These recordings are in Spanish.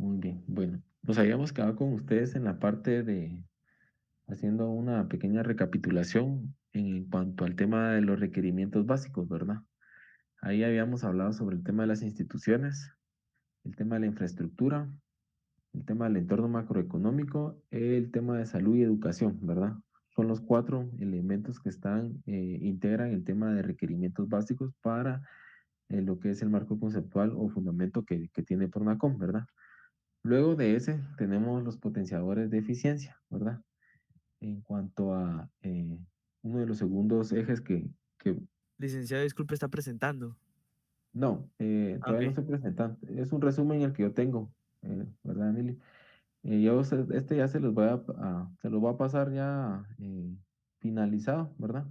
Muy bien. Bueno, nos habíamos quedado con ustedes en la parte de haciendo una pequeña recapitulación en cuanto al tema de los requerimientos básicos, ¿verdad? Ahí habíamos hablado sobre el tema de las instituciones, el tema de la infraestructura, el tema del entorno macroeconómico, el tema de salud y educación, ¿verdad? Son los cuatro elementos que integran el tema de requerimientos básicos para lo que es el marco conceptual o fundamento que tiene Pronacom, ¿verdad? Luego de ese tenemos los potenciadores de eficiencia, ¿verdad? En cuanto a uno de los segundos ejes que Licenciado, disculpe, está presentando. no, Ah, todavía no ok. estoy presentando. Es un resumen el que yo tengo, ¿verdad, Emily? Este ya se los voy a pasar ya finalizado, ¿verdad?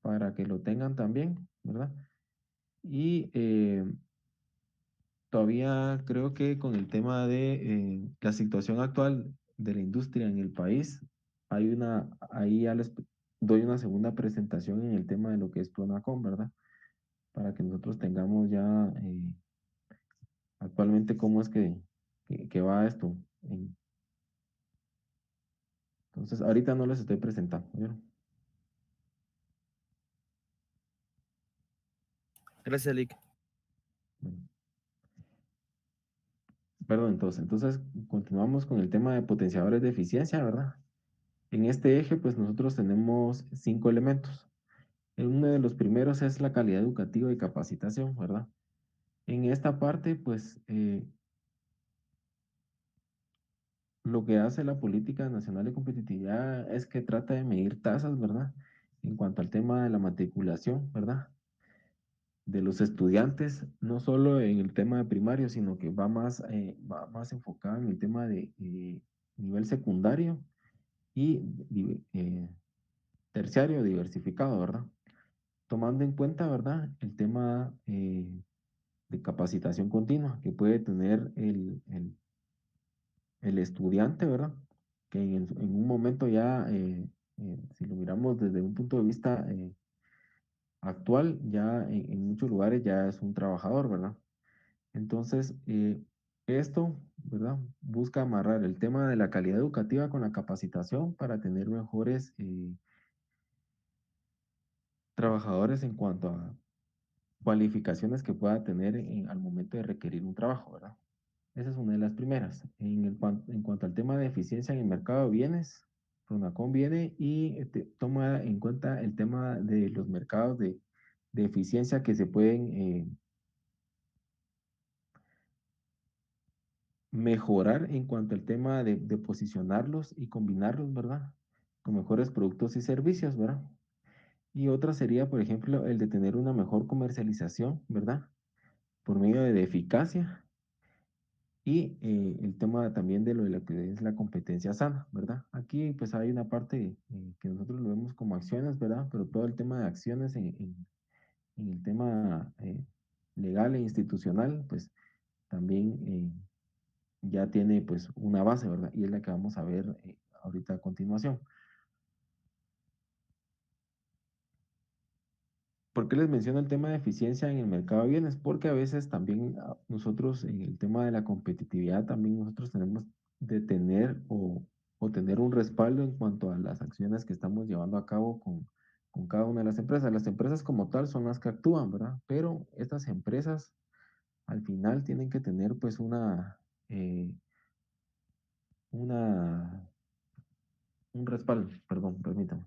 Para que lo tengan también, ¿verdad? Y todavía creo que con el tema de la situación actual de la industria en el país, ahí ya les doy una segunda presentación en el tema de lo que es Pronacom, ¿verdad? Para que nosotros tengamos ya actualmente cómo es que va esto. Entonces, ahorita no les estoy presentando, ¿vieron? Gracias, Lick. Bueno, perdón, entonces continuamos con el tema de potenciadores de eficiencia, ¿verdad? En este eje, pues nosotros tenemos 5 elementos. Uno de los primeros es la calidad educativa y capacitación, ¿verdad? En esta parte, pues lo que hace la Política Nacional de Competitividad es que trata de medir tasas, ¿verdad? En cuanto al tema de la matriculación, ¿verdad? De los estudiantes, no solo en el tema de primario, sino que va más enfocado en el tema de nivel secundario y terciario diversificado, ¿verdad? Tomando en cuenta, ¿verdad? El tema de capacitación continua que puede tener el estudiante, ¿verdad? Que en un momento ya, si lo miramos desde un punto de vista actual, ya en muchos lugares ya es un trabajador, ¿verdad? Entonces, esto, ¿verdad? Busca amarrar el tema de la calidad educativa con la capacitación para tener mejores trabajadores en cuanto a cualificaciones que pueda tener al momento de requerir un trabajo, ¿verdad? Esa es una de las primeras. En cuanto al tema de eficiencia en el mercado de bienes, Pronacom viene y toma en cuenta el tema de los mercados de eficiencia que se pueden mejorar en cuanto al tema de posicionarlos y combinarlos, ¿verdad? Con mejores productos y servicios, ¿verdad? Y otra sería, por ejemplo, el de tener una mejor comercialización, ¿verdad? Por medio de eficacia y el tema también de lo que es la competencia sana, ¿verdad? Aquí pues hay una parte que nosotros lo vemos como acciones, ¿verdad? Pero todo el tema de acciones en el tema legal e institucional, pues también ya tiene pues una base, ¿verdad? Y es la que vamos a ver ahorita a continuación. ¿Por qué les menciono el tema de eficiencia en el mercado de bienes? Porque a veces también nosotros en el tema de la competitividad también nosotros tenemos de tener o tener un respaldo en cuanto a las acciones que estamos llevando a cabo con cada una de las empresas. Las empresas como tal son las que actúan, ¿verdad? Pero estas empresas al final tienen que tener pues eh, una, un respaldo, perdón, permítame.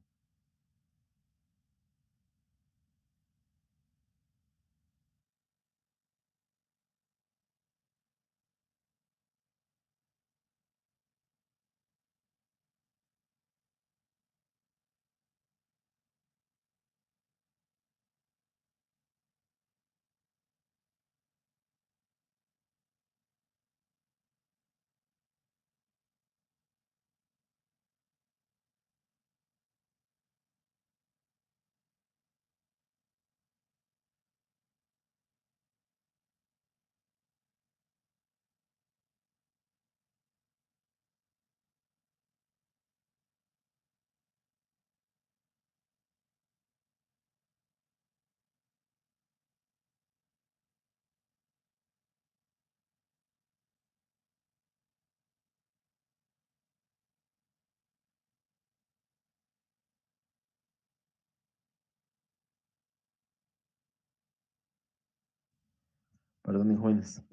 Perdón, jóvenes.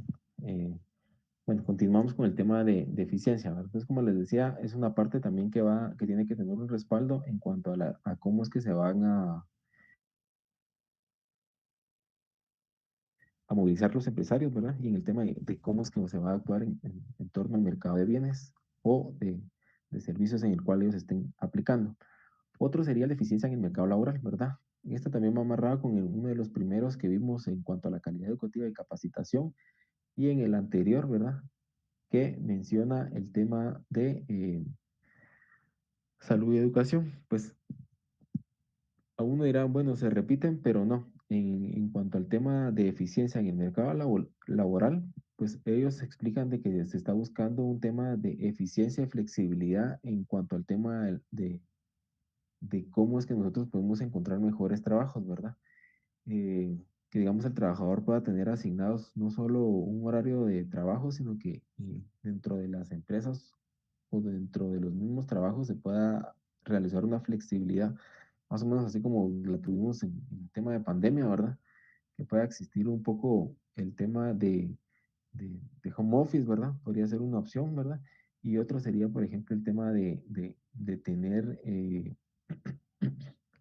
Eh, bueno, continuamos con el tema de eficiencia, ¿verdad? Entonces, como les decía, es una parte también que tiene que tener un respaldo en cuanto a cómo es que se van a movilizar los empresarios, ¿verdad? Y en el tema de cómo es que se va a actuar en torno al mercado de bienes o de servicios en el cual ellos estén aplicando. Otro sería la eficiencia en el mercado laboral, ¿verdad? Y esta también va amarrada con uno de los primeros que vimos en cuanto a la calidad educativa y capacitación, y en el anterior, ¿verdad? Que menciona el tema de salud y educación. Pues a uno dirá, bueno, se repiten, pero no. En cuanto al tema de eficiencia en el mercado laboral, pues ellos explican de que se está buscando un tema de eficiencia y flexibilidad en cuanto al tema de cómo es que nosotros podemos encontrar mejores trabajos, ¿verdad? Que digamos el trabajador pueda tener asignados no solo un horario de trabajo, sino que dentro de las empresas o dentro de los mismos trabajos se pueda realizar una flexibilidad, más o menos así como la tuvimos en el tema de pandemia, ¿verdad? Que pueda existir un poco el tema de home office, ¿verdad? Podría ser una opción, ¿verdad? Y otro sería, por ejemplo, el tema de tener,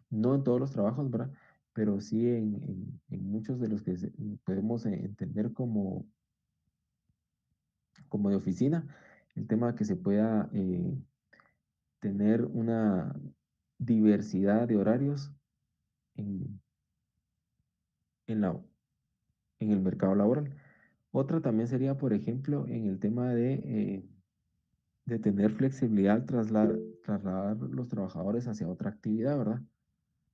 no en todos los trabajos, ¿verdad? Pero sí en muchos de los que podemos entender como de oficina, el tema que se pueda tener una diversidad de horarios en, en la, en el mercado laboral. Otra también sería, por ejemplo, en el tema de tener flexibilidad al trasladar los trabajadores hacia otra actividad, ¿verdad?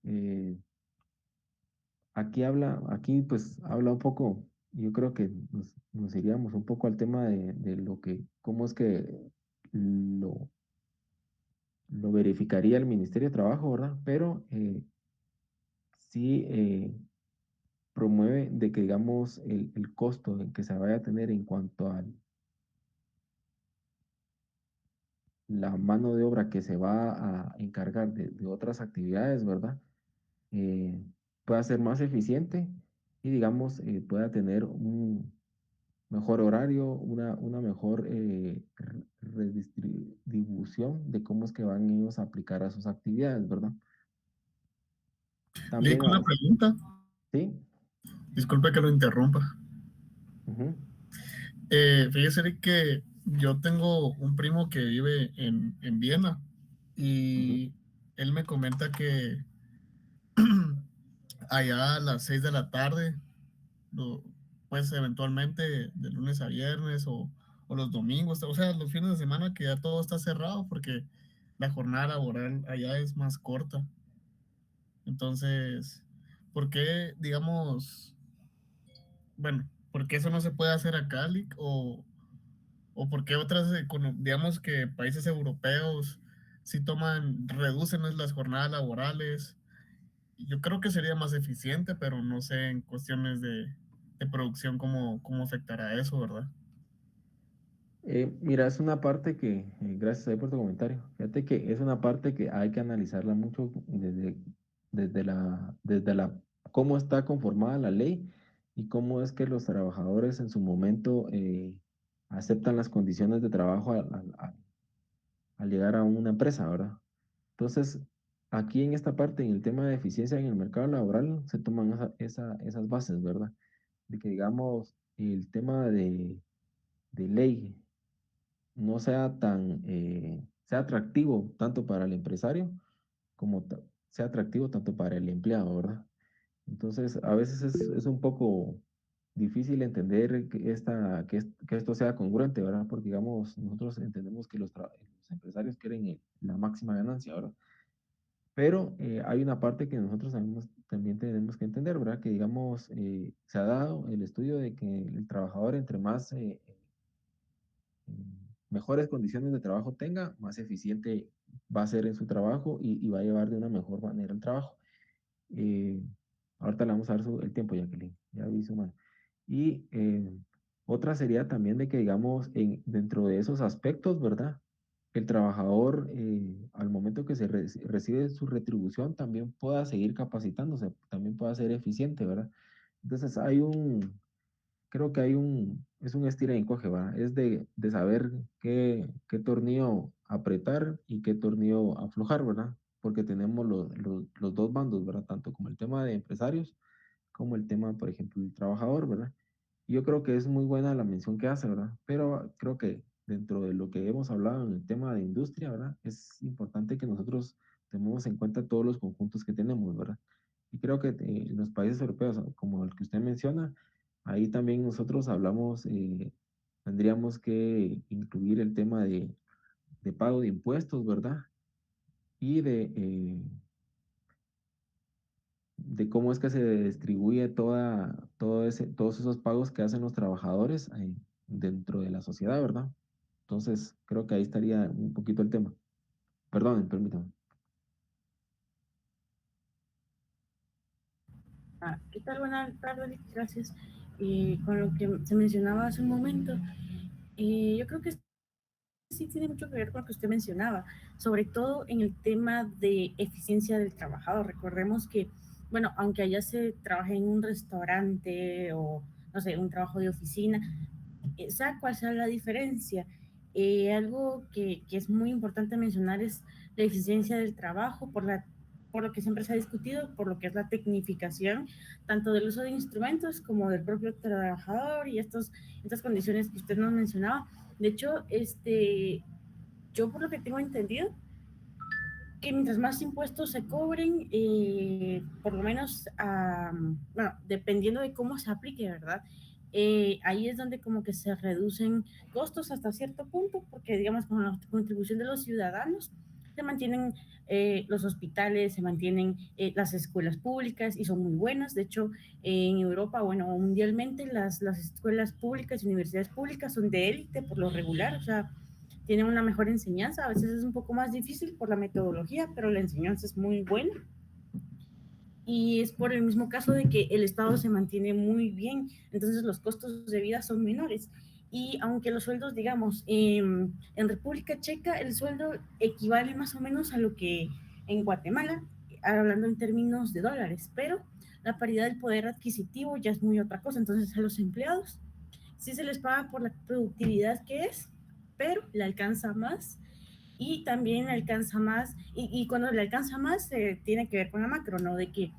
Eh, aquí pues habla un poco, yo creo que nos iríamos un poco al tema de lo que, cómo es que lo, lo verificaría el Ministerio de Trabajo, ¿verdad? Pero sí promueve de que, digamos, el costo que se vaya a tener en cuanto a la mano de obra que se va a encargar de otras actividades, ¿verdad? Eh, pueda ser más eficiente y, digamos, pueda tener un mejor horario, una mejor redistribución de cómo es que van ellos a aplicar a sus actividades, ¿verdad? Lick, También, una pregunta. sí, Disculpe que lo interrumpa. ujú, Fíjese Lick, que yo tengo un primo que vive en Viena ujú. y él me comenta que allá a las 6 de la tarde, lo- pues eventualmente de lunes a viernes o los domingos, o sea, los fines de semana que ya todo está cerrado porque la jornada laboral allá es más corta. Entonces, ¿por qué, digamos, bueno, por qué eso no se puede hacer acá, Lick? O por qué otras, digamos que países europeos sí toman, reducen las jornadas laborales? Yo creo que sería más eficiente, pero no sé en cuestiones de producción cómo afectará eso, ¿verdad? Mira, es una parte que, gracias ahí por tu comentario, fíjate que es una parte que hay que analizarla mucho desde cómo está conformada la ley y cómo es que los trabajadores en su momento aceptan las condiciones de trabajo al llegar a una empresa, ¿verdad? Entonces, aquí en esta parte, en el tema de eficiencia en el mercado laboral, se toman esas bases, ¿verdad? De que, digamos, el tema de ley no sea sea atractivo tanto para el empresario como sea atractivo tanto para el empleado, ¿verdad? Entonces, a veces es un poco difícil entender que esto sea congruente, ¿verdad? Porque, digamos, nosotros entendemos que los empresarios quieren la máxima ganancia, ¿verdad? Pero hay una parte que nosotros también tenemos que entender, ¿verdad? Que, digamos, se ha dado el estudio de que el trabajador entre más mejores condiciones de trabajo tenga, más eficiente va a ser en su trabajo y va a llevar de una mejor manera el trabajo. Eh, ahorita le vamos a dar el tiempo, Jacqueline, ya vi su mano. Y otra sería también de que, digamos, dentro de esos aspectos, ¿verdad? El trabajador, al momento que recibe su retribución, también pueda seguir capacitándose, también pueda ser eficiente, ¿verdad? Entonces, creo que es un estira y encoge, ¿va? Es de saber qué tornillo apretar y qué tornillo aflojar, ¿verdad? Porque tenemos los dos bandos, ¿verdad? Tanto como el tema de empresarios como el tema, por ejemplo, del trabajador, ¿verdad? Yo creo que es muy buena la mención que hace, ¿verdad? Pero creo que dentro de lo que hemos hablado en el tema de industria, ¿verdad? Es importante que nosotros tomemos en cuenta todos los conjuntos que tenemos, ¿verdad? Y creo que en los países europeos, como el que usted menciona, ahí también nosotros hablamos, tendríamos que incluir el tema de pago de impuestos, ¿verdad? Y de cómo es que se distribuye todos esos pagos que hacen los trabajadores dentro de la sociedad, ¿verdad? Entonces, creo que ahí estaría un poquito el tema. Perdón, permítame. ¿Qué tal? Buenas tardes, gracias. Con lo que se mencionaba hace un momento, yo creo que sí tiene mucho que ver con lo que usted mencionaba, sobre todo en el tema de eficiencia del trabajador. Recordemos que, bueno, aunque allá se trabaje en un restaurante o, no sé, un trabajo de oficina, sea cual sea la diferencia, algo que es muy importante mencionar es la eficiencia del trabajo por lo que siempre se ha discutido, por lo que es la tecnificación, tanto del uso de instrumentos como del propio trabajador y estas condiciones que usted nos mencionaba. De hecho, yo por lo que tengo entendido, que mientras más impuestos se cobren, por lo menos, bueno, dependiendo de cómo se aplique, ¿verdad? Ahí es donde como que se reducen costos hasta cierto punto, porque digamos con la contribución de los ciudadanos se mantienen los hospitales, se mantienen las escuelas públicas y son muy buenas. De hecho, en Europa, bueno, mundialmente las escuelas públicas y universidades públicas son de élite por lo regular, o sea, tienen una mejor enseñanza. A veces es un poco más difícil por la metodología, pero la enseñanza es muy buena. Y es por el mismo caso de que el Estado se mantiene muy bien, entonces los costos de vida son menores. Y aunque los sueldos, digamos, en República Checa el sueldo equivale más o menos a lo que en Guatemala, hablando en términos de dólares, pero la paridad del poder adquisitivo ya es muy otra cosa. Entonces a los empleados sí se les paga por la productividad que es, pero le alcanza más y también alcanza más, y cuando le alcanza más tiene que ver con la macro, ¿no? De que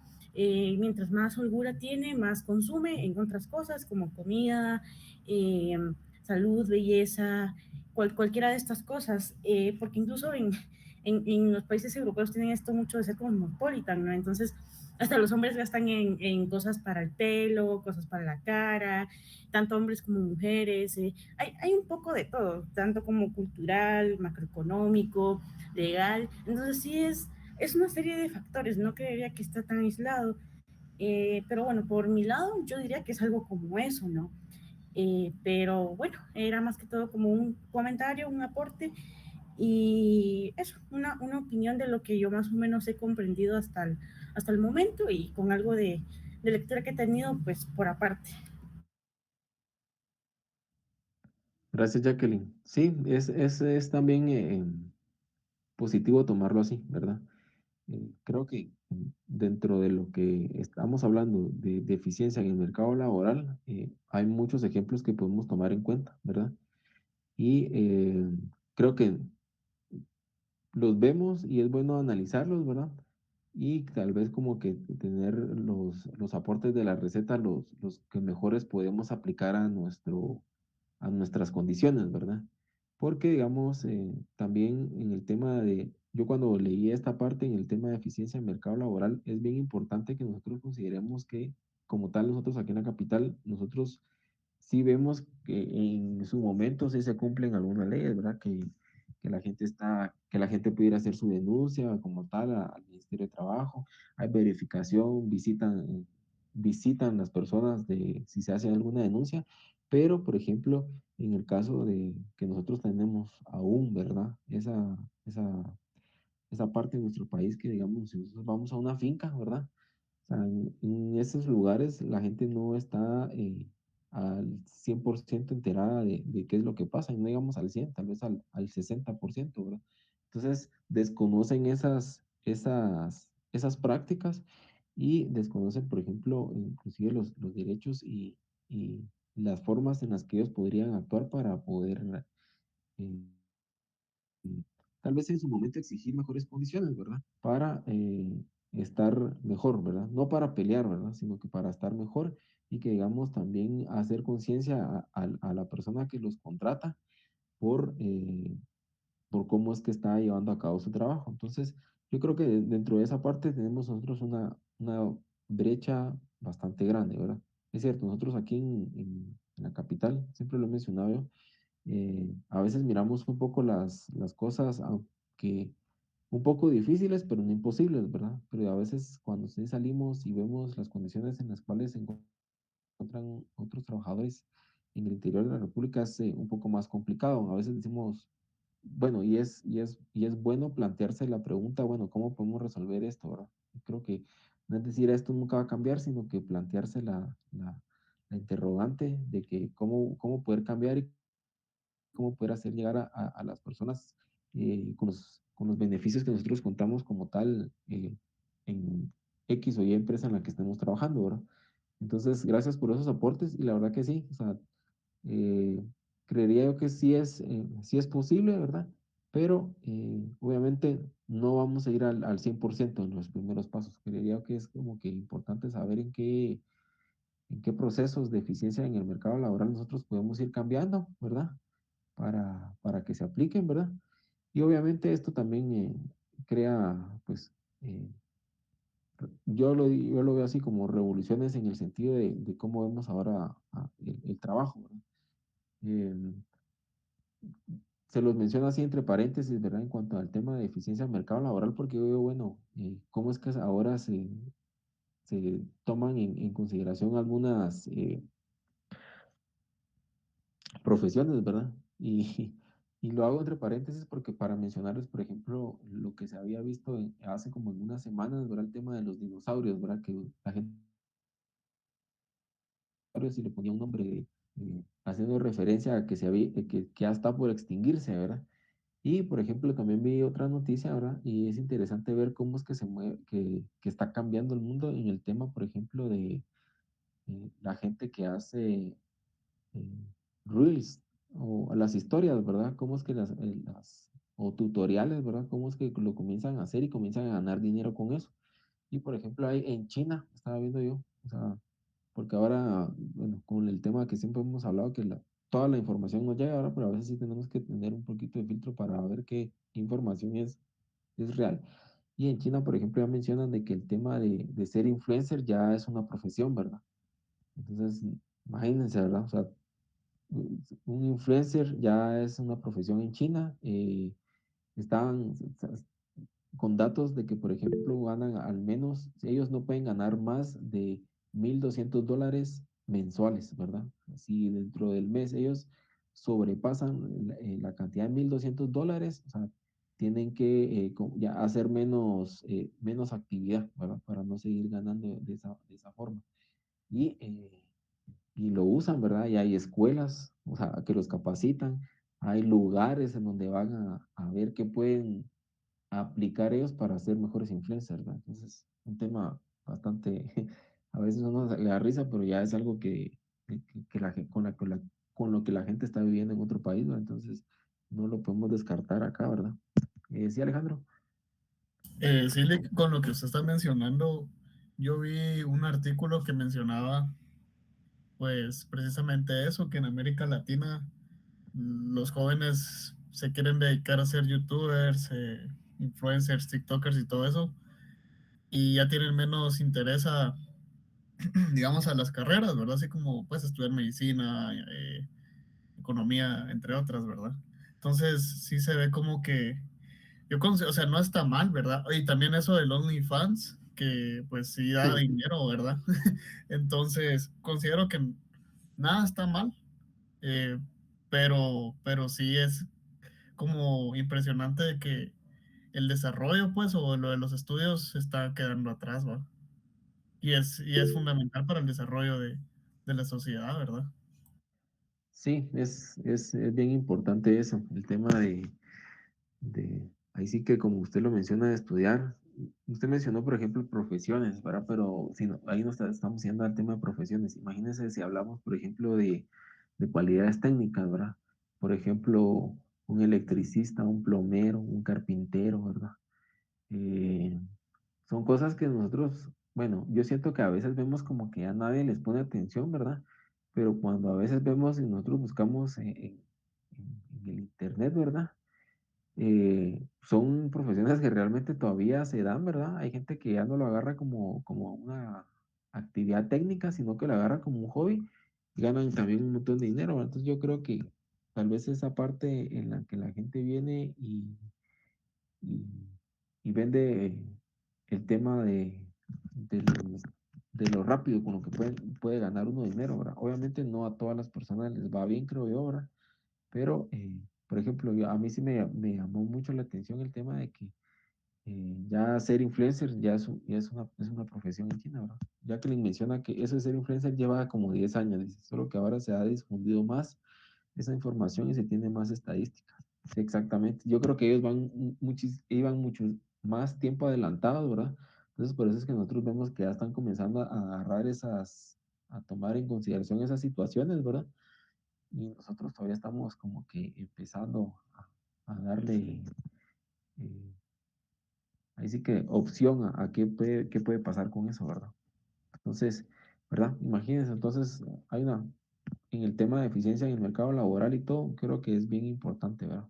mientras más holgura tiene, más consume en otras cosas como comida, eh, salud, belleza, cualquiera de estas cosas, porque incluso en los países europeos tienen esto mucho de ser cosmopolitan, ¿no? Entonces, hasta los hombres gastan en cosas para el pelo, cosas para la cara, tanto hombres como mujeres. Hay un poco de todo, tanto como cultural, macroeconómico, legal. Entonces sí es una serie de factores, no creería que está tan aislado. Pero bueno, por mi lado yo diría que es algo como eso, ¿no? Pero bueno, era más que todo como un comentario, un aporte y eso, una opinión de lo que yo más o menos he comprendido hasta el momento y con algo de lectura que he tenido pues por aparte. Gracias, Jacqueline. Sí, es también positivo tomarlo así, ¿verdad? Creo que dentro de lo que estamos hablando de eficiencia en el mercado laboral, hay muchos ejemplos que podemos tomar en cuenta, ¿verdad? Y creo que los vemos y es bueno analizarlos, ¿verdad? Y tal vez como que tener los aportes de la receta, los que mejores podemos aplicar a nuestras condiciones, ¿verdad? Porque, digamos, también en el tema yo cuando leí esta parte en el tema de eficiencia en mercado laboral, es bien importante que nosotros consideremos que, como tal, nosotros aquí en la capital, nosotros sí vemos que en su momento sí se cumplen algunas leyes, ¿verdad? Que la gente pudiera hacer su denuncia como tal al Ministerio de Trabajo, hay verificación, visitan las personas de si se hace alguna denuncia, pero por ejemplo, en el caso de que nosotros tenemos aún, ¿verdad? Esa parte de nuestro país que digamos, si nosotros vamos a una finca, ¿verdad? O sea, en esos lugares la gente no está al 100% enterada de qué es lo que pasa, y no digamos al 100, tal vez al 60%, ¿verdad? Entonces, desconocen esas prácticas y desconocen, por ejemplo, inclusive los derechos y las formas en las que ellos podrían actuar para poder eh, tal vez en su momento exigir mejores condiciones, ¿verdad? Para estar mejor, ¿verdad? No para pelear, ¿verdad? Sino que para estar mejor y que, digamos, también hacer conciencia a la persona que los contrata por, por cómo es que está llevando a cabo su trabajo. Entonces, yo creo que dentro de esa parte tenemos nosotros una brecha bastante grande, ¿verdad? Es cierto, nosotros aquí en la capital, siempre lo he mencionado yo, a veces miramos un poco las cosas, aunque un poco difíciles, pero no imposibles, ¿verdad? Pero a veces cuando sí salimos y vemos las condiciones en las cuales se encuentran otros trabajadores en el interior de la República, es un poco más complicado. A veces decimos, bueno, y es bueno plantearse la pregunta, bueno, ¿cómo podemos resolver esto, verdad? Y creo que no es decir esto nunca va a cambiar, sino que plantearse la interrogante de que cómo poder cambiar y cómo poder hacer llegar a las personas con los beneficios que nosotros contamos como tal en X o Y empresa en la que estemos trabajando, ¿verdad? Entonces, gracias por esos aportes y la verdad que sí, o sea, eh, creería yo que sí es posible, ¿verdad? Pero obviamente no vamos a ir al 100% en los primeros pasos. Creería que es como que importante saber en qué procesos de eficiencia en el mercado laboral nosotros podemos ir cambiando, ¿verdad? Para que se apliquen, ¿verdad? Y obviamente esto también crea, pues, eh, yo lo veo así como revoluciones en el sentido de cómo vemos ahora el trabajo, ¿verdad? Eh, Se los menciono así entre paréntesis, ¿verdad? En cuanto al tema de eficiencia del mercado laboral, porque yo veo, bueno, cómo es que ahora se toman en consideración algunas profesiones, ¿verdad? Y, y lo hago entre paréntesis porque para mencionarles, por ejemplo, lo que se había visto hace como en unas semanas, ¿verdad? El tema de los dinosaurios, ¿verdad? Que la gente si le ponía un nombre haciendo referencia a que, que ya está por extinguirse, ¿verdad? Y, por ejemplo, también vi otra noticia, ¿verdad? Y es interesante ver cómo es que se mueve, que está cambiando el mundo en el tema, por ejemplo, de la gente que hace eh, reels o las historias, ¿verdad? Cómo es que o tutoriales, ¿verdad? Cómo es que lo comienzan a hacer y comienzan a ganar dinero con eso. Y por ejemplo, hay en China, estaba viendo yo, o sea, porque ahora, bueno, con el tema que siempre hemos hablado, que toda la información nos llega ahora, pero a veces sí tenemos que tener un poquito de filtro para ver qué información es real. Y en China, por ejemplo, ya mencionan de que el tema de ser influencer ya es una profesión, ¿verdad? Entonces, imagínense, ¿verdad? O sea, un influencer ya es una profesión en China. Estaban con datos de que, por ejemplo, ganan al menos, ellos no pueden ganar más de $1,200 mensuales, ¿verdad? Si dentro del mes ellos sobrepasan la cantidad de $1,200, o sea, tienen que ya hacer menos actividad, ¿verdad? Para no seguir ganando de esa forma. Y y lo usan, ¿verdad? Y hay escuelas, o sea, que los capacitan, hay lugares en donde van a ver qué pueden aplicar ellos para ser mejores influencers, ¿verdad? Entonces, un tema bastante, a veces uno le da risa, pero ya es algo que con lo que la gente está viviendo en otro país, ¿verdad? Entonces, no lo podemos descartar acá, ¿verdad? Sí, Alejandro. Sí, con lo que usted está mencionando, yo vi un artículo que mencionaba, pues precisamente eso, que en América Latina los jóvenes se quieren dedicar a ser youtubers, influencers, tiktokers y todo eso, y ya tienen menos interés a, digamos, a las carreras, ¿verdad? Así como, pues, estudiar medicina, economía, entre otras, ¿verdad? Entonces, sí se ve como que o sea, no está mal, ¿verdad? Y también eso del OnlyFans, que pues sí da dinero, ¿verdad? Entonces, considero que nada está mal, eh, pero sí es como impresionante de que el desarrollo, pues, o lo de los estudios se está quedando atrás, ¿va? Y es fundamental para el desarrollo de la sociedad, ¿verdad? Sí, es bien importante eso, el tema ahí sí que como usted lo menciona, de estudiar, usted mencionó, por ejemplo, profesiones, ¿verdad? Pero si no, ahí no estamos yendo al tema de profesiones. Imagínense si hablamos, por ejemplo, de cualidades técnicas, ¿verdad? Por ejemplo, un electricista, un plomero, un carpintero, ¿verdad? Eh, son cosas que nosotros, bueno, yo siento que a veces vemos como que a nadie les pone atención, ¿verdad? Pero cuando a veces vemos y nosotros buscamos en el internet, ¿verdad? Son profesiones que realmente todavía se dan, ¿verdad? Hay gente que ya no lo agarra como una actividad técnica, sino que lo agarra como un hobby y ganan también un montón de dinero, ¿verdad? Entonces yo creo que tal vez esa parte en la que la gente viene y, y vende el tema de, lo, de lo rápido con lo que puede ganar uno dinero, ¿verdad? Obviamente no a todas las personas les va bien, creo yo, ¿verdad? Pero, por ejemplo, a mí sí me llamó mucho la atención el tema de que ya ser influencer es una profesión en China, ¿verdad? Ya que le menciona que eso de ser influencer lleva como 10 años, dice, solo que ahora se ha difundido más esa información y se tiene más estadísticas. Sí, exactamente. Yo creo que ellos iban mucho más tiempo adelantados, ¿verdad? Entonces, por eso es que nosotros vemos que ya están comenzando a agarrar a tomar en consideración esas situaciones, ¿verdad? Y nosotros todavía estamos como que empezando a darle, eh, ahí sí que opción a qué puede pasar con eso, ¿verdad? Entonces, ¿verdad? Imagínense, entonces hay en el tema de eficiencia en el mercado laboral y todo, creo que es bien importante, ¿verdad?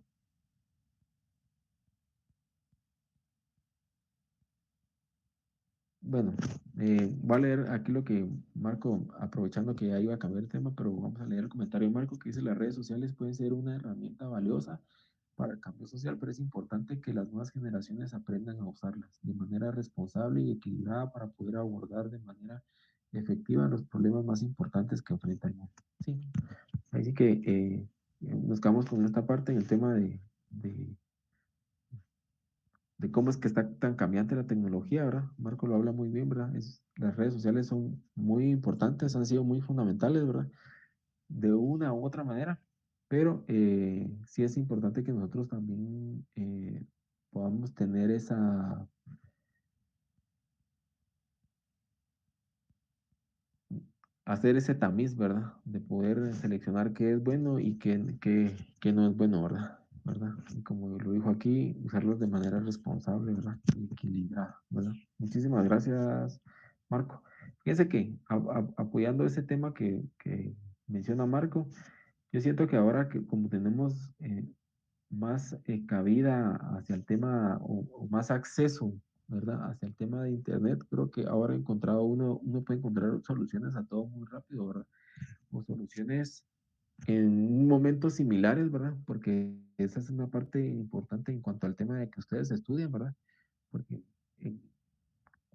Bueno, voy a leer aquí lo que Marco, aprovechando que ya iba a cambiar el tema, pero vamos a leer el comentario de Marco que dice: las redes sociales pueden ser una herramienta valiosa para el cambio social, pero es importante que las nuevas generaciones aprendan a usarlas de manera responsable y equilibrada para poder abordar de manera efectiva los problemas más importantes que enfrenta el mundo. Sí, así que nos quedamos con esta parte en el tema de de cómo es que está tan cambiante la tecnología, ¿verdad? Marco lo habla muy bien, ¿verdad? Las redes sociales son muy importantes, han sido muy fundamentales, ¿verdad? De una u otra manera, pero sí es importante que nosotros también podamos tener hacer ese tamiz, ¿verdad? De poder seleccionar qué es bueno y qué no es bueno, ¿verdad? ¿Verdad? Y como lo dijo aquí, usarlos de manera responsable, ¿verdad? Y equilibrada, ¿verdad? Muchísimas gracias, Marco. Fíjense que apoyando ese tema que menciona Marco, yo siento que ahora que como tenemos más cabida hacia el tema o más acceso, ¿verdad? Hacia el tema de Internet, creo que ahora he encontrado uno puede encontrar soluciones a todo muy rápido, ¿verdad? O soluciones en momentos similares, ¿verdad? Porque esa es una parte importante en cuanto al tema de que ustedes estudian, ¿verdad? Porque eh,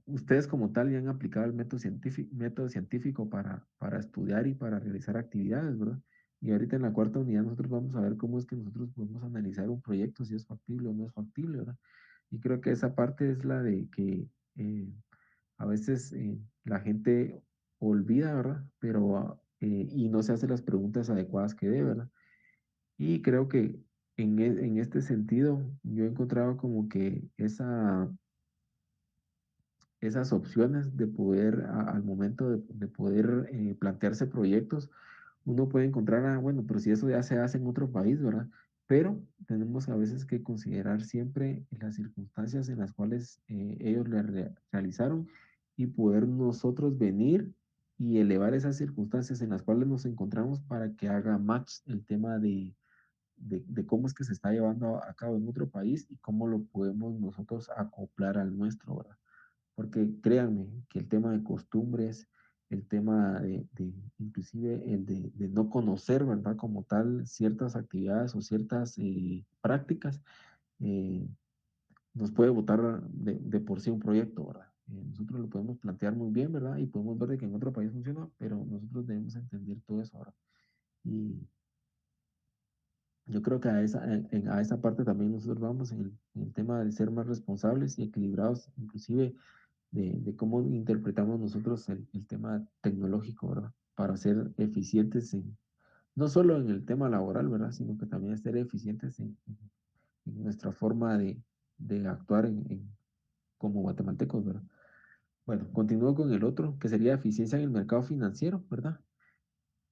ustedes como tal ya han aplicado el método científico para estudiar y para realizar actividades, ¿verdad? Y ahorita en la cuarta unidad nosotros vamos a ver cómo es que nosotros podemos analizar un proyecto, si es factible o no es factible, ¿verdad? Y creo que esa parte es la de que a veces la gente olvida, ¿verdad? Pero, y no se hace las preguntas adecuadas que debe, ¿verdad? Y creo que en este sentido yo he encontrado como que esas opciones de poder, al momento de poder plantearse proyectos, uno puede encontrar, bueno, pero si eso ya se hace en otro país, ¿verdad? Pero tenemos a veces que considerar siempre las circunstancias en las cuales ellos realizaron y poder nosotros venir y elevar esas circunstancias en las cuales nos encontramos para que haga match el tema de cómo es que se está llevando a cabo en otro país y cómo lo podemos nosotros acoplar al nuestro, ¿verdad? Porque créanme que el tema de costumbres, el tema inclusive el de no conocer, ¿verdad? Como tal, ciertas actividades o ciertas prácticas, eh, nos puede botar de por sí un proyecto, ¿verdad? Nosotros lo podemos plantear muy bien, ¿verdad? Y podemos ver de que en otro país funciona, pero nosotros debemos entender todo eso ahora. Y yo creo que a esa parte también nosotros vamos en el tema de ser más responsables y equilibrados, inclusive de cómo interpretamos nosotros el tema tecnológico, ¿verdad? Para ser eficientes no solo en el tema laboral, ¿verdad? Sino que también ser eficientes en nuestra forma de actuar como guatemaltecos, ¿verdad? Bueno, continúo con el otro, que sería eficiencia en el mercado financiero, ¿verdad?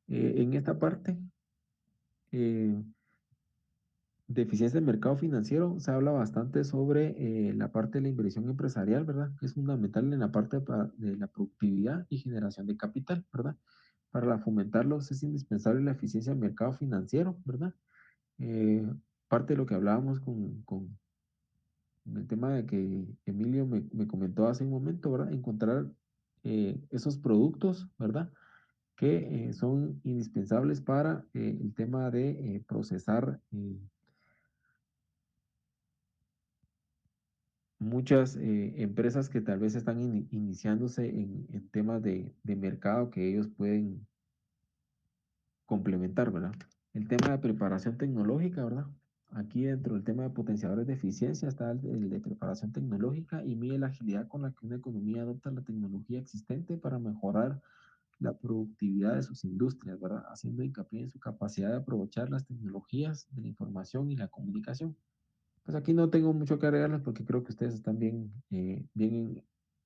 En esta parte eh, de eficiencia del mercado financiero se habla bastante sobre la parte de la inversión empresarial, ¿verdad? Que es fundamental en la parte de la productividad y generación de capital, ¿verdad? Para fomentarlos es indispensable la eficiencia del mercado financiero, ¿verdad? Eh, Parte de lo que hablábamos con el tema de que Emilio me comentó hace un momento, ¿verdad? Encontrar esos productos, ¿verdad? Que son indispensables para el tema de procesar muchas empresas que tal vez están iniciándose en temas de mercado que ellos pueden complementar, ¿verdad? El tema de preparación tecnológica, ¿verdad? Aquí dentro del tema de potenciadores de eficiencia está el de preparación tecnológica y mide la agilidad con la que una economía adopta la tecnología existente para mejorar la productividad de sus industrias, ¿verdad? Haciendo hincapié en su capacidad de aprovechar las tecnologías de la información y la comunicación. Pues aquí no tengo mucho que agregarles porque creo que ustedes están bien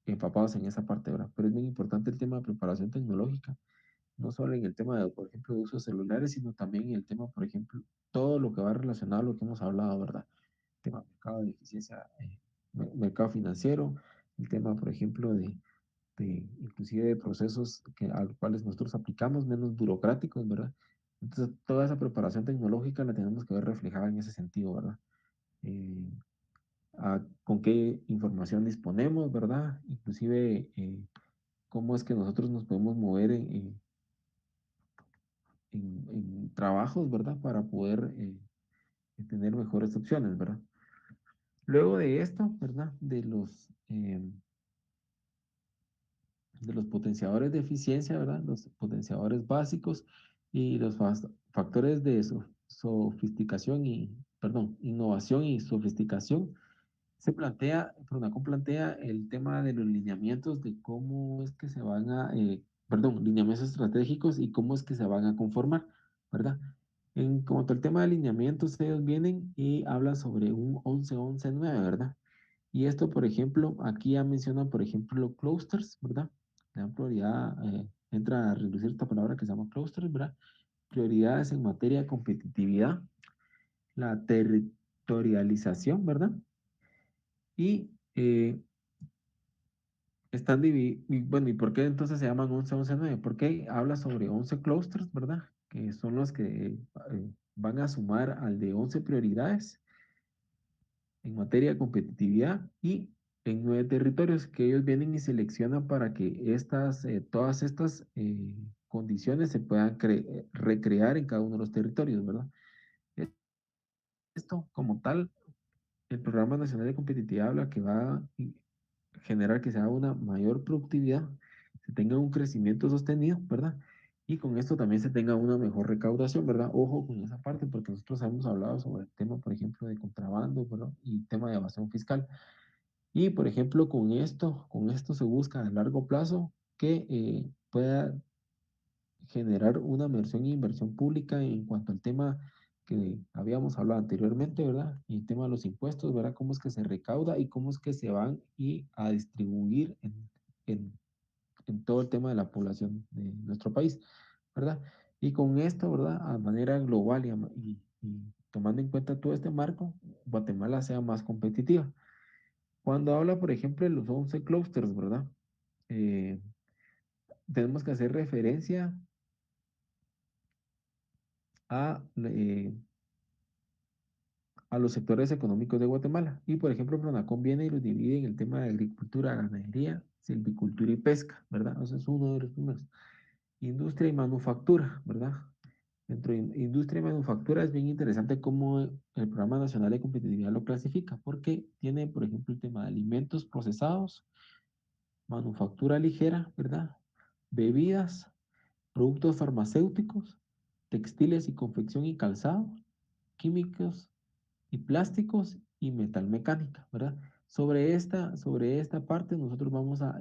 empapados en esa parte, ¿verdad? Pero es bien importante el tema de preparación tecnológica, no solo en el tema de, por ejemplo, de usos celulares, sino también en el tema, por ejemplo, todo lo que va relacionado a lo que hemos hablado, ¿verdad? El tema de mercado de eficiencia, mercado financiero, el tema, por ejemplo, inclusive de procesos a los cuales nosotros aplicamos menos burocráticos, ¿verdad? Entonces, toda esa preparación tecnológica la tenemos que ver reflejada en ese sentido, ¿verdad? Eh, con qué información disponemos, ¿verdad? Inclusive, cómo es que nosotros nos podemos mover en trabajos, ¿verdad? Para poder tener mejores opciones, ¿verdad? Luego de esto, ¿verdad? De los potenciadores de eficiencia, ¿verdad? Los potenciadores básicos y los factores de sofisticación innovación y sofisticación. Pronacom plantea el tema de los lineamientos de cómo es que se van lineamientos estratégicos y cómo es que se van a conformar, ¿verdad? En cuanto al tema de lineamientos, ellos vienen y hablan sobre un 11-11-9, ¿verdad? Y esto, por ejemplo, aquí ya mencionan, por ejemplo, clusters, ¿verdad? Le dan prioridad, entra a reducir esta palabra que se llama clusters, ¿verdad? Prioridades en materia de competitividad, la territorialización, ¿verdad? Y están divididos, bueno, ¿y por qué entonces se llaman 11-11-9? Porque habla sobre 11 clusters, ¿verdad? Que son los que van a sumar al de 11 prioridades en materia de competitividad y en 9 territorios que ellos vienen y seleccionan para que todas estas condiciones se puedan recrear en cada uno de los territorios, ¿verdad? Esto como tal, el Programa Nacional de Competitividad habla que va a generar que sea una mayor productividad, se tenga un crecimiento sostenido, ¿verdad? Y con esto también se tenga una mejor recaudación, ¿verdad? Ojo con esa parte, porque nosotros hemos hablado sobre el tema, por ejemplo, de contrabando, ¿verdad? Y tema de evasión fiscal. Y, por ejemplo, con esto se busca a largo plazo que pueda generar una inversión pública en cuanto al tema que habíamos hablado anteriormente, ¿verdad? Y el tema de los impuestos, ¿verdad? Cómo es que se recauda y cómo es que se van a distribuir en, en todo el tema de la población de nuestro país, ¿verdad? Y con esto, ¿verdad? A manera global y tomando en cuenta todo este marco, Guatemala sea más competitiva. Cuando habla, por ejemplo, de los 11 clústeres, ¿verdad? Eh, Tenemos que hacer referencia a, eh, a los sectores económicos de Guatemala. Y, por ejemplo, Pronacom viene y los divide en el tema de agricultura, ganadería, silvicultura y pesca, ¿verdad? Ese es uno de los primeros. Industria y manufactura, ¿verdad? Dentro de industria y manufactura es bien interesante cómo el Programa Nacional de Competitividad lo clasifica, porque tiene, por ejemplo, el tema de alimentos procesados, manufactura ligera, ¿verdad? Bebidas, productos farmacéuticos, textiles y confección y calzado, químicos y plásticos y metalmecánica, ¿verdad? Sobre esta parte nosotros vamos a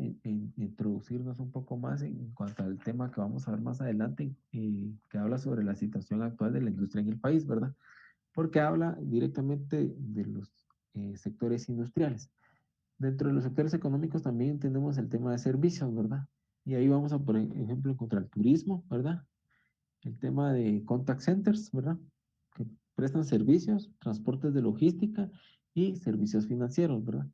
introducirnos un poco más en cuanto al tema que vamos a ver más adelante, que habla sobre la situación actual de la industria en el país, ¿verdad? Porque habla directamente de los sectores industriales. Dentro de los sectores económicos también tenemos el tema de servicios, ¿verdad? Y ahí vamos a, por ejemplo, encontrar el turismo, ¿verdad? El tema de contact centers, ¿verdad? Que prestan servicios, transportes de logística y servicios financieros, ¿verdad?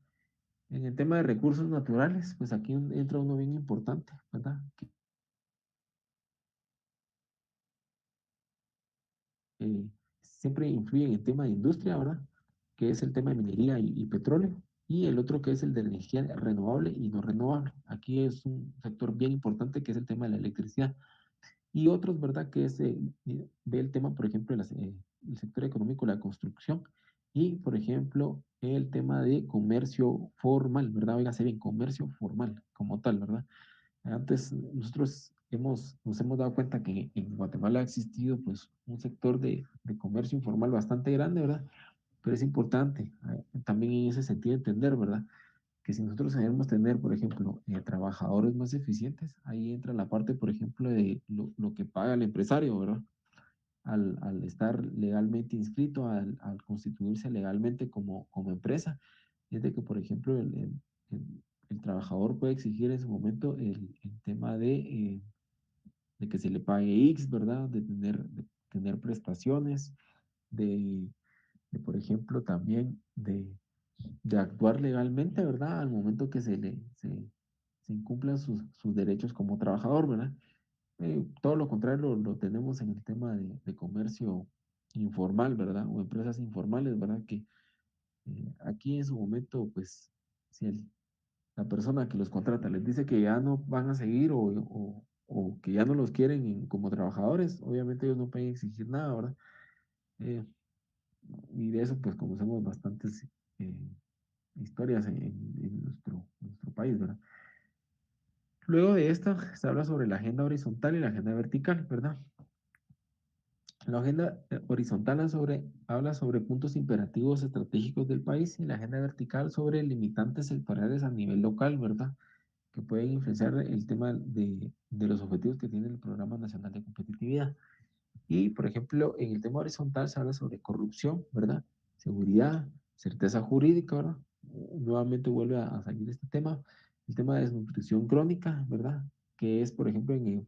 En el tema de recursos naturales, pues aquí entra uno bien importante, ¿verdad? Que siempre influye en el tema de industria, ¿verdad? Que es el tema de minería y petróleo. Y el otro que es el de energía renovable y no renovable. Aquí es un sector bien importante que es el tema de la electricidad. Y otros, ¿verdad? Que es, ve el tema, por ejemplo, el sector económico, la construcción y, por ejemplo, el tema de comercio formal, ¿verdad? Oígase bien, comercio formal como tal, ¿verdad? Antes nosotros nos hemos dado cuenta que en Guatemala ha existido pues un sector de comercio informal bastante grande, ¿verdad? Pero es importante también en ese sentido entender, ¿verdad? Que si nosotros queremos tener, por ejemplo, trabajadores más eficientes, ahí entra la parte, por ejemplo, de lo que paga el empresario, ¿verdad? Al estar legalmente inscrito, al constituirse legalmente como empresa, es de que, por ejemplo, el trabajador puede exigir en su momento el tema de que se le pague X, ¿verdad? De tener prestaciones, de, por ejemplo, también de actuar legalmente, ¿verdad? Al momento que se incumplan sus derechos como trabajador, ¿verdad? Todo lo contrario lo tenemos en el tema de comercio informal, ¿verdad? O empresas informales, ¿verdad? Que aquí en su momento, pues, si la persona que los contrata les dice que ya no van a seguir o que ya no los quieren como trabajadores, obviamente ellos no pueden exigir nada, ¿verdad? Eh, y de eso, pues, conocemos bastantes historias en nuestro país, ¿verdad? Luego de esto, se habla sobre la agenda horizontal y la agenda vertical, ¿verdad? La agenda horizontal habla sobre puntos imperativos estratégicos del país y la agenda vertical sobre limitantes sectoriales a nivel local, ¿verdad? Que pueden influenciar el tema de los objetivos que tiene el Programa Nacional de Competitividad. Y, por ejemplo, en el tema horizontal se habla sobre corrupción, ¿verdad? Seguridad, certeza jurídica, ¿verdad? Nuevamente vuelve a salir este tema. El tema de desnutrición crónica, ¿verdad? Que es, por ejemplo, en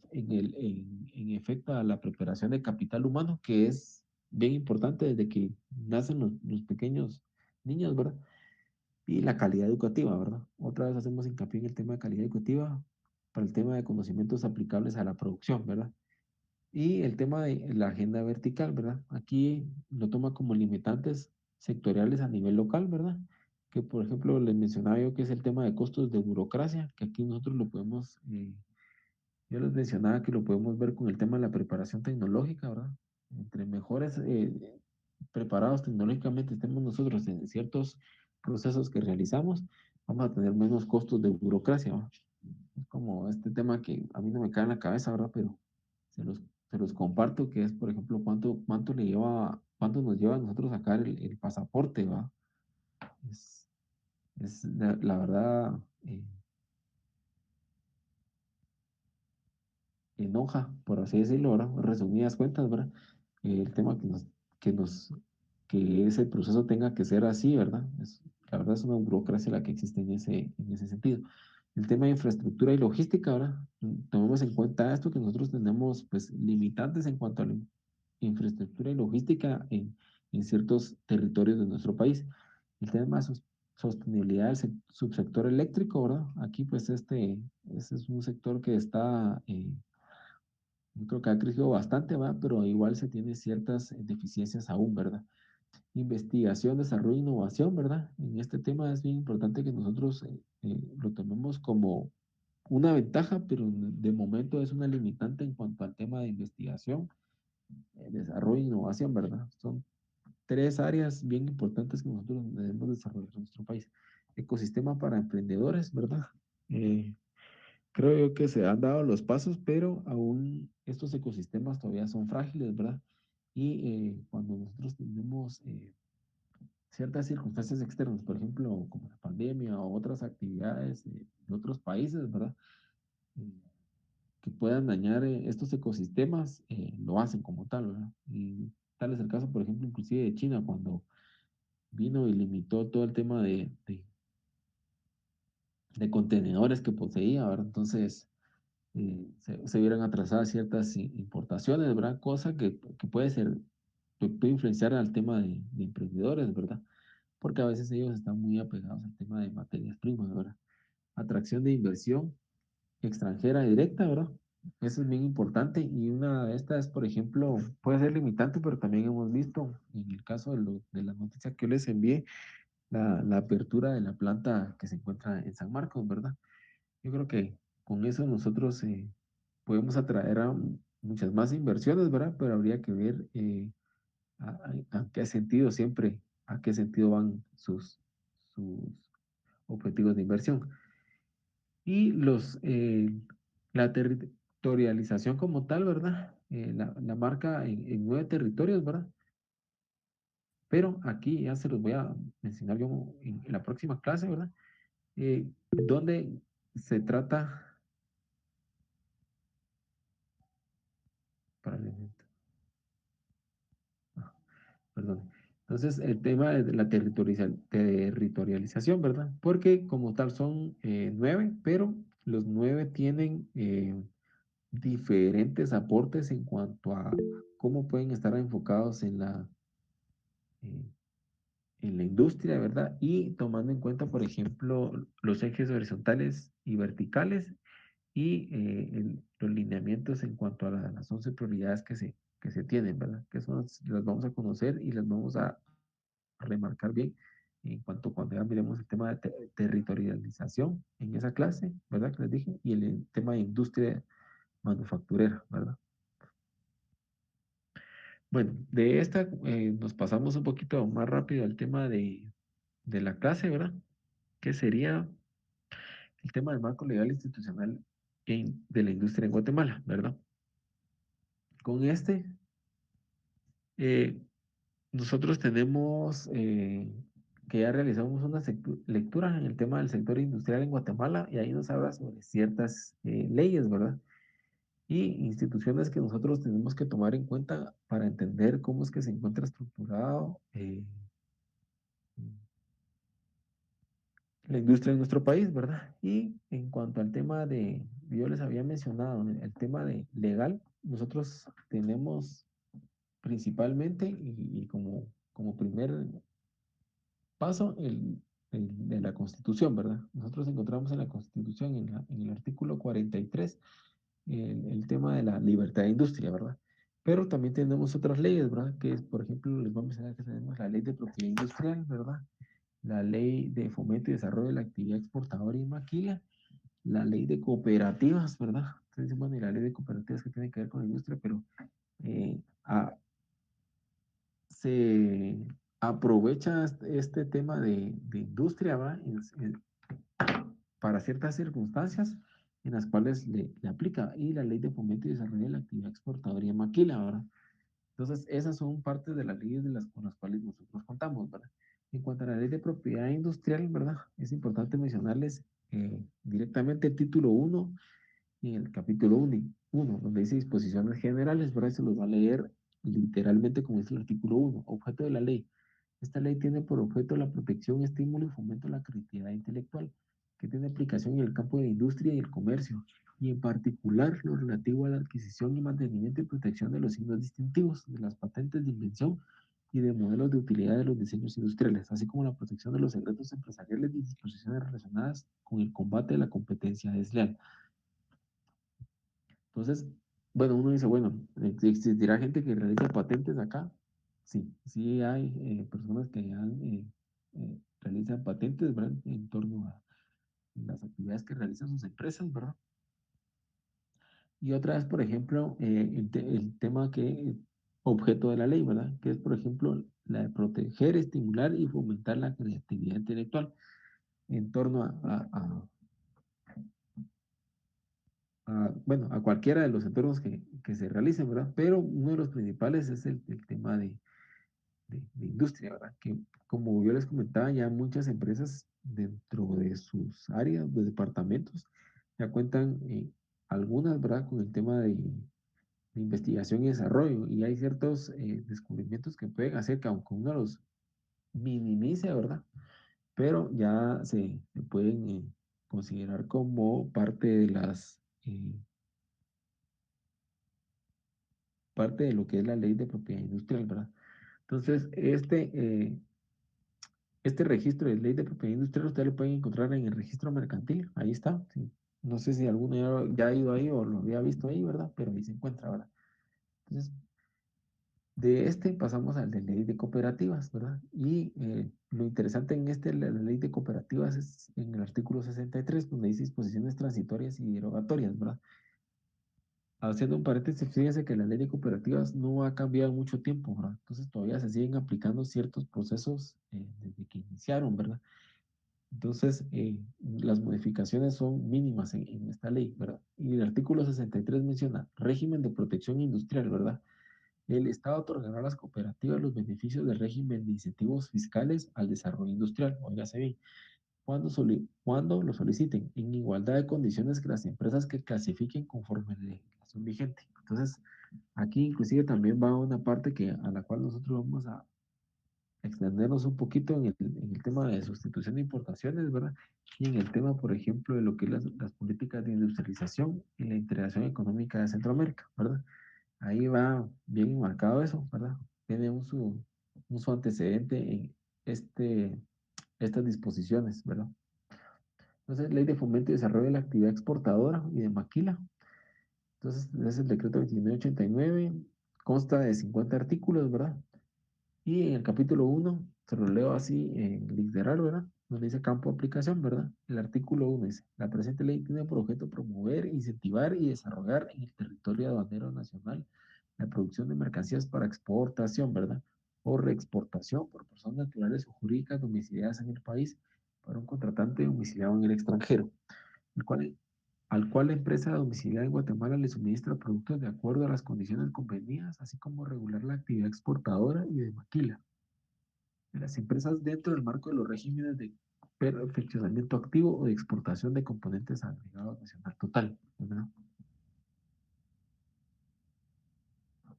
efecto a la preparación de capital humano, que es bien importante desde que nacen los pequeños niños, ¿verdad? Y la calidad educativa, ¿verdad? Otra vez hacemos hincapié en el tema de calidad educativa para el tema de conocimientos aplicables a la producción, ¿verdad? Y el tema de la agenda vertical, ¿verdad? Aquí lo toma como limitantes sectoriales a nivel local, ¿verdad? Que por ejemplo les mencionaba yo que es el tema de costos de burocracia, que aquí nosotros lo podemos, yo les mencionaba que lo podemos ver con el tema de la preparación tecnológica, ¿verdad? Entre mejores preparados tecnológicamente estemos nosotros en ciertos procesos que realizamos, vamos a tener menos costos de burocracia, ¿verdad? Es como este tema que a mí no me cae en la cabeza, ¿verdad? Pero se los, se los comparto, que es, por ejemplo, cuánto nos lleva a nosotros sacar el pasaporte, ¿va? Es, es la verdad, enoja, por así decirlo, ¿verdad? Resumidas cuentas, ¿verdad? El tema que nos, que ese proceso tenga que ser así, ¿verdad? La verdad es una burocracia la que existe en ese sentido. El tema de infraestructura y logística, ¿verdad? Tomemos en cuenta esto, que nosotros tenemos, pues, limitantes en cuanto a la infraestructura y logística en ciertos territorios de nuestro país. El tema de sostenibilidad del subsector eléctrico, ¿verdad? Aquí, pues, este es un sector que está yo creo que ha crecido bastante, ¿va? Pero igual se tiene ciertas deficiencias aún, ¿verdad? Investigación, desarrollo, innovación, ¿verdad? En este tema es bien importante que nosotros lo tomemos como una ventaja, pero de momento es una limitante en cuanto al tema de investigación, desarrollo e innovación, ¿verdad? Son tres áreas bien importantes que nosotros debemos desarrollar en nuestro país. Ecosistema para emprendedores, ¿verdad? Eh, Creo yo que se han dado los pasos, pero aún estos ecosistemas todavía son frágiles, ¿verdad? Y cuando nosotros tenemos ciertas circunstancias externas, por ejemplo, como la pandemia o otras actividades de otros países, ¿verdad? Eh, que puedan dañar estos ecosistemas, lo hacen como tal, ¿verdad? Y tal es el caso, por ejemplo, inclusive de China, cuando vino y limitó todo el tema de contenedores que poseía, ¿verdad? Entonces, se vieran atrasadas ciertas importaciones, ¿verdad? Cosa que puede ser, puede influenciar al tema de emprendedores, ¿verdad? Porque a veces ellos están muy apegados al tema de materias primas, ¿verdad? Atracción de inversión extranjera directa, ¿verdad? Eso es bien importante y una de estas, por ejemplo, puede ser limitante, pero también hemos visto en el caso de la noticia que yo les envié, la apertura de la planta que se encuentra en San Marcos, ¿verdad? Yo creo que con eso nosotros podemos atraer a muchas más inversiones, ¿verdad? Pero habría que ver a qué sentido siempre, a qué sentido van sus objetivos de inversión. Y la territorialización como tal, ¿verdad? La marca en 9 territorios, ¿verdad? Pero aquí ya se los voy a mencionar yo en la próxima clase, ¿verdad? Donde se trata, para perdón. Entonces, el tema de la territorialización, ¿verdad? Porque como tal son 9, pero los 9 tienen diferentes aportes en cuanto a cómo pueden estar enfocados eh, en la industria, ¿verdad? Y tomando en cuenta, por ejemplo, los ejes horizontales y verticales y los lineamientos en cuanto a las 11 prioridades que se tienen, ¿verdad? Que son las vamos a conocer y las vamos a remarcar bien en cuanto cuando ya miremos el tema de territorialización en esa clase, ¿verdad? Que les dije, y el tema de industria manufacturera, ¿verdad? Bueno, de esta nos pasamos un poquito más rápido al tema de la clase, ¿verdad? Que sería el tema del marco legal institucional de la industria en Guatemala, ¿verdad? Con este, eh, nosotros tenemos que ya realizamos una lectura en el tema del sector industrial en Guatemala y ahí nos habla sobre ciertas leyes, ¿verdad? Y instituciones que nosotros tenemos que tomar en cuenta para entender cómo es que se encuentra estructurado la industria en nuestro país, ¿verdad? Y en cuanto al tema yo les había mencionado, el tema de legal, nosotros tenemos principalmente y como primer paso de la Constitución, ¿verdad? Nosotros encontramos en la Constitución, en el artículo 43, el tema de la libertad de industria, ¿verdad? Pero también tenemos otras leyes, ¿verdad? Que es, por ejemplo, les voy a mencionar que tenemos la ley de propiedad industrial, ¿verdad? La ley de fomento y desarrollo de la actividad exportadora y maquila, la ley de cooperativas, ¿verdad? Entonces, bueno, y la ley de cooperativas que tiene que ver con la industria, pero eh, a- se aprovecha este tema de industria, ¿va? Para ciertas circunstancias en las cuales le aplica y la ley de fomento y desarrollo de la actividad exportadora y maquila, ¿verdad? Entonces, esas son partes de las leyes con las cuales nosotros contamos, ¿verdad? En cuanto a la ley de propiedad industrial, ¿verdad? Es importante mencionarles directamente el título 1 y el capítulo 1, donde dice disposiciones generales, ¿verdad? Se los va a leer literalmente como dice el artículo 1, objeto de la ley. Esta ley tiene por objeto la protección, estímulo y fomento de la creatividad intelectual, que tiene aplicación en el campo de la industria y el comercio, y en particular lo relativo a la adquisición y mantenimiento y protección de los signos distintivos, de las patentes de invención y de modelos de utilidad de los diseños industriales, así como la protección de los secretos empresariales y disposiciones relacionadas con el combate de la competencia desleal. Entonces, bueno, uno dice, bueno, ¿existirá gente que realiza patentes acá? Sí, sí hay personas que realizan patentes, ¿verdad? En torno a las actividades que realizan sus empresas, ¿verdad? Y otra es, por ejemplo, el tema que objeto de la ley, ¿verdad? Que es, por ejemplo, la de proteger, estimular y fomentar la creatividad intelectual en torno bueno, a cualquiera de los entornos que se realicen, ¿verdad? Pero uno de los principales es el tema de industria, ¿verdad? Que como yo les comentaba, ya muchas empresas dentro de sus áreas, de departamentos, ya cuentan algunas, ¿verdad? Con el tema de investigación y desarrollo y hay ciertos descubrimientos que pueden hacer que aunque uno los minimice, ¿verdad? Pero ya se pueden considerar como parte de parte de lo que es la ley de propiedad industrial, ¿verdad? Entonces, este registro de ley de propiedad industrial usted lo pueden encontrar en el registro mercantil, ahí está. Sí. No sé si alguno ya ha ido ahí o lo había visto ahí, ¿verdad? Pero ahí se encuentra, ¿verdad? Entonces, de este pasamos al de ley de cooperativas, ¿verdad? Y lo interesante en la ley de cooperativas es en el artículo 63, donde dice disposiciones transitorias y derogatorias, ¿verdad? Haciendo un paréntesis, fíjense que la ley de cooperativas no ha cambiado en mucho tiempo, ¿verdad? Entonces todavía se siguen aplicando ciertos procesos desde que iniciaron, ¿verdad? Entonces, las modificaciones son mínimas en esta ley, ¿verdad? Y el artículo 63 menciona régimen de protección industrial, ¿verdad? El Estado otorgará a las cooperativas los beneficios del régimen de incentivos fiscales al desarrollo industrial, óigase bien, cuando lo soliciten, en igualdad de condiciones que las empresas que clasifiquen conforme a la legislación vigente. Entonces, aquí inclusive también va una parte a la cual nosotros vamos a extendernos un poquito en el tema de sustitución de importaciones, ¿verdad? Y en el tema, por ejemplo, de lo que es las políticas de industrialización y la integración económica de Centroamérica, ¿verdad? Ahí va bien marcado eso, ¿verdad? Tiene su antecedente en este, estas disposiciones, ¿verdad? Entonces, Ley de Fomento y Desarrollo de la Actividad Exportadora y de Maquila. Entonces, es el decreto 2989, consta de 50 artículos, ¿verdad? Y en el capítulo 1, se lo leo así en literal, ¿verdad? Donde dice campo de aplicación, ¿verdad? El artículo 1 dice, la presente ley tiene por objeto promover, incentivar y desarrollar en el territorio aduanero nacional la producción de mercancías para exportación, ¿verdad? O reexportación por personas naturales o jurídicas domiciliadas en el país para un contratante domiciliado en el extranjero, el cual, al cual la empresa domiciliada en Guatemala le suministra productos de acuerdo a las condiciones convenidas, así como regular la actividad exportadora y de maquila de las empresas dentro del marco de los regímenes de perfeccionamiento activo o de exportación de componentes agregados nacional total, ¿verdad?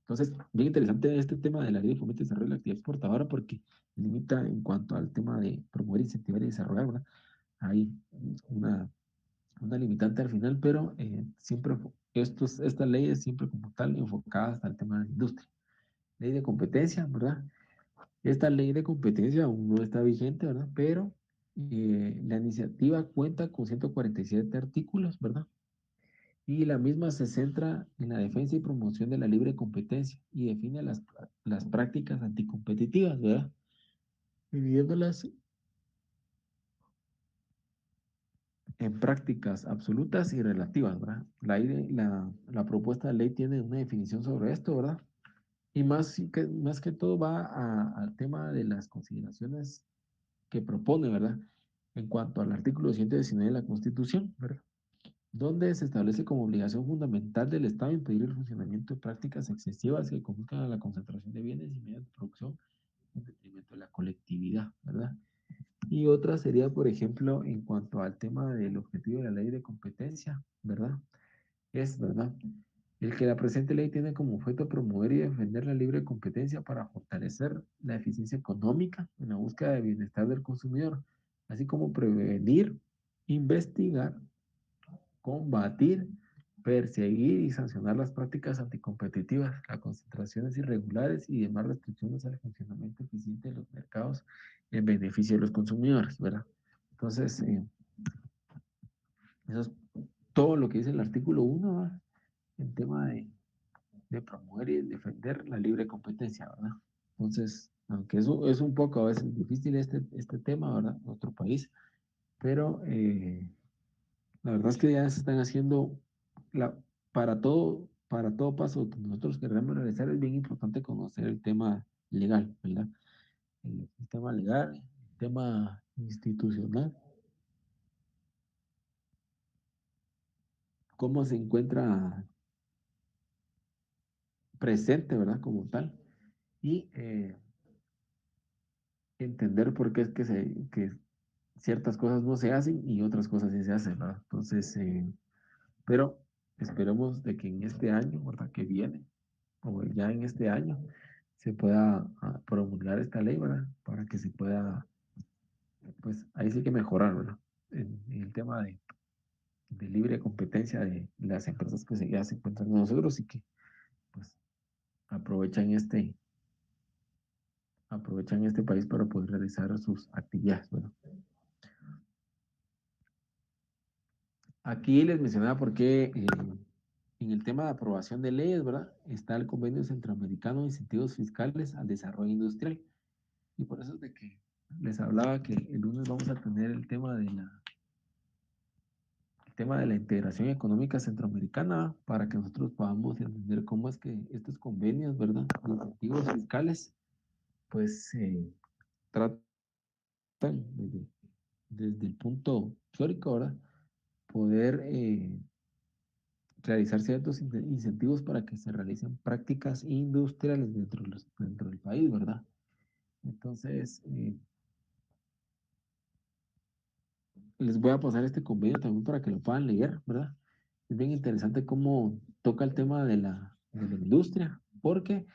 Entonces, bien interesante este tema de la ley de fomento y desarrollo de la actividad exportadora porque limita en cuanto al tema de promover, incentivar y desarrollar, ¿verdad? Hay una, una limitante al final, pero siempre estas leyes siempre como tal enfocadas al tema de la industria. Ley de competencia, ¿verdad? Esta ley de competencia aún no está vigente, ¿verdad? Pero la iniciativa cuenta con 147 artículos, ¿verdad? Y la misma se centra en la defensa y promoción de la libre competencia y define las prácticas anticompetitivas, ¿verdad? Dividiéndolas en prácticas absolutas y relativas, ¿verdad? La propuesta de ley tiene una definición sobre esto, ¿verdad? Y más que todo va al tema de las consideraciones que propone, ¿verdad? En cuanto al artículo 119 de la Constitución, ¿verdad? Donde se establece como obligación fundamental del Estado impedir el funcionamiento de prácticas excesivas que conduzcan a la concentración de bienes y medios de producción en detrimento de la colectividad, ¿verdad? Y otra sería, por ejemplo, en cuanto al tema del objetivo de la ley de competencia, ¿verdad? ¿Verdad? El que la presente ley tiene como objeto promover y defender la libre competencia para fortalecer la eficiencia económica en la búsqueda de bienestar del consumidor, así como prevenir, investigar, combatir, perseguir y sancionar las prácticas anticompetitivas, las concentraciones irregulares y demás restricciones al funcionamiento eficiente de los mercados en beneficio de los consumidores, ¿verdad? Entonces, eso es todo lo que dice el artículo 1, ¿verdad? En tema de promover y defender la libre competencia, ¿verdad? Entonces, aunque eso es un poco a veces difícil este tema, ¿verdad? En nuestro país, pero la verdad es que ya se están haciendo, la, para todo paso que nosotros queremos realizar es bien importante conocer el tema legal, ¿verdad? El tema legal, el tema institucional, cómo se encuentra presente, ¿verdad? Como tal, y entender por qué es que ciertas cosas no se hacen y otras cosas sí se hacen, ¿verdad? Entonces, pero esperemos de que en este año, ¿verdad? Que viene, o ya en este año, se pueda promulgar esta ley, ¿verdad? Para que se pueda, pues ahí sí que mejorar, ¿verdad? En el tema de de libre competencia de las empresas que ya se encuentran con nosotros y que pues aprovechan aprovechan este país para poder realizar sus actividades. Bueno, aquí les mencionaba por qué en el tema de aprobación de leyes, ¿verdad? Está el Convenio Centroamericano de Incentivos Fiscales al Desarrollo Industrial. Y por eso es de que les hablaba que el lunes vamos a tener el tema de la integración económica centroamericana para que nosotros podamos entender cómo es que estos convenios, ¿verdad? Los incentivos fiscales, pues tratan desde el punto teórico, ¿verdad? Poder realizar ciertos incentivos para que se realicen prácticas industriales dentro del país, ¿verdad? Entonces, les voy a pasar este convenio también para que lo puedan leer, ¿verdad? Es bien interesante cómo toca el tema de la industria, porque,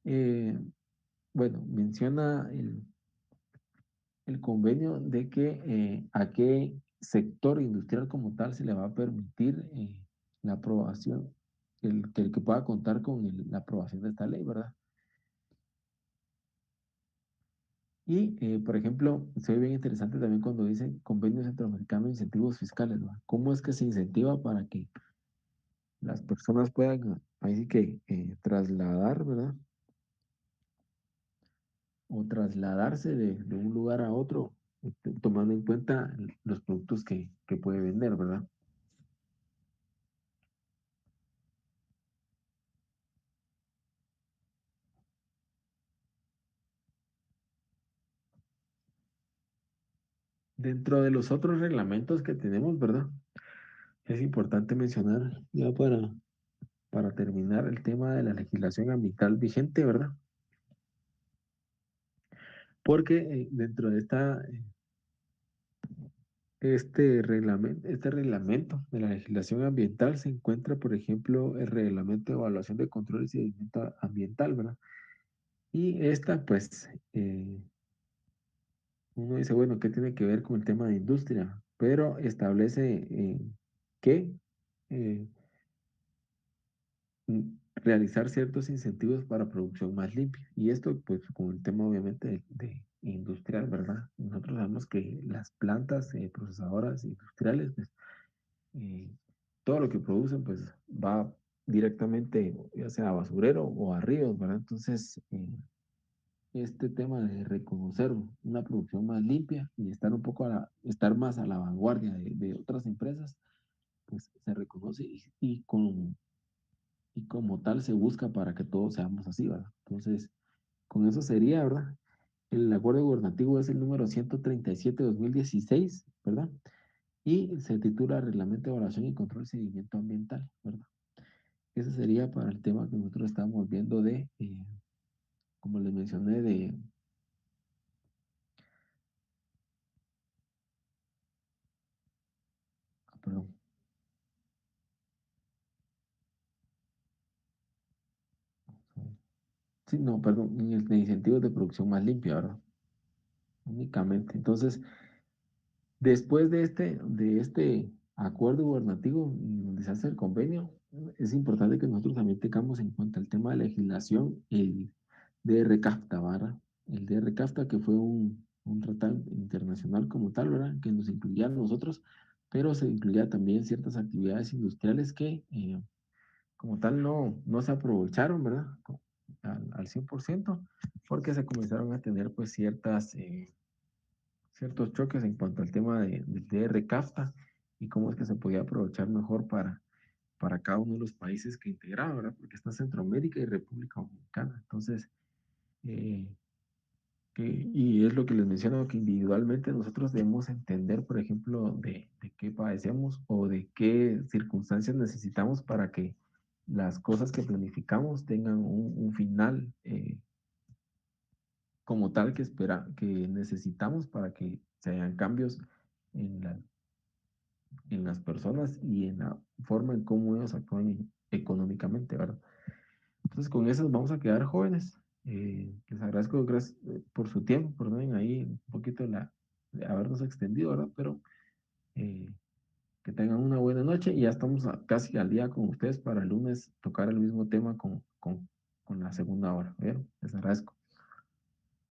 eh, bueno, menciona el convenio de que a qué sector industrial como tal se le va a permitir la aprobación, el que pueda contar con la aprobación de esta ley, ¿verdad? Y, por ejemplo, se ve bien interesante también cuando dice Convenio Centroamericano de Incentivos Fiscales, ¿verdad? ¿Cómo es que se incentiva para que las personas puedan, ahí sí que, trasladar, ¿verdad? O trasladarse de un lugar a otro, tomando en cuenta los productos que puede vender, ¿verdad? Dentro de los otros reglamentos que tenemos, ¿verdad? Es importante mencionar, ya para terminar, el tema de la legislación ambiental vigente, ¿verdad? Porque dentro de este reglamento de la legislación ambiental se encuentra, por ejemplo, el reglamento de evaluación de control y seguimiento ambiental, ¿verdad? Y esta, pues, uno dice, bueno, ¿qué tiene que ver con el tema de industria? Pero establece que eh, realizar ciertos incentivos para producción más limpia. Y esto, pues, con el tema obviamente de industrial, ¿verdad? Nosotros sabemos que las plantas procesadoras industriales, pues, eh, todo lo que producen, pues, va directamente, ya sea a basurero o a ríos, ¿verdad? Entonces, este tema de reconocer una producción más limpia y estar un poco estar más a la vanguardia de otras empresas, pues se reconoce y como tal se busca para que todos seamos así, ¿verdad? Entonces, con eso sería, ¿verdad? El acuerdo gubernativo es el número 137/2016, ¿verdad? Y se titula Reglamento de Evaluación y Control y Seguimiento Ambiental, ¿verdad? Ese sería para el tema que nosotros estamos viendo como les mencioné, perdón. Sí, no, perdón, en el de incentivos de producción más limpia, ¿verdad? Únicamente. Entonces, después de este acuerdo gubernativo y donde se hace el convenio, es importante que nosotros también tengamos en cuenta el tema de legislación, el DR-CAFTA, ¿verdad? El DR-CAFTA que fue un tratado internacional como tal, ¿verdad? Que nos incluía a nosotros, pero se incluía también ciertas actividades industriales que como tal no se aprovecharon, ¿verdad? Al 100%, porque se comenzaron a tener pues ciertos choques en cuanto al tema del DR-CAFTA y cómo es que se podía aprovechar mejor para cada uno de los países que integraba, ¿verdad? Porque está Centroamérica y República Dominicana. Entonces, eh, y es lo que les menciono, que individualmente nosotros debemos entender, por ejemplo, de qué padecemos o de qué circunstancias necesitamos para que las cosas que planificamos tengan un final como tal que necesitamos para que se hagan cambios en en las personas y en la forma en cómo ellos actúan económicamente, ¿verdad? Entonces, con eso nos vamos a quedar jóvenes. Les agradezco gracias, por su tiempo, perdonen ahí un poquito de habernos extendido, ¿verdad? Pero Que tengan una buena noche y ya estamos casi al día con ustedes para el lunes tocar el mismo tema con la segunda hora. ¿Vieron? Les agradezco.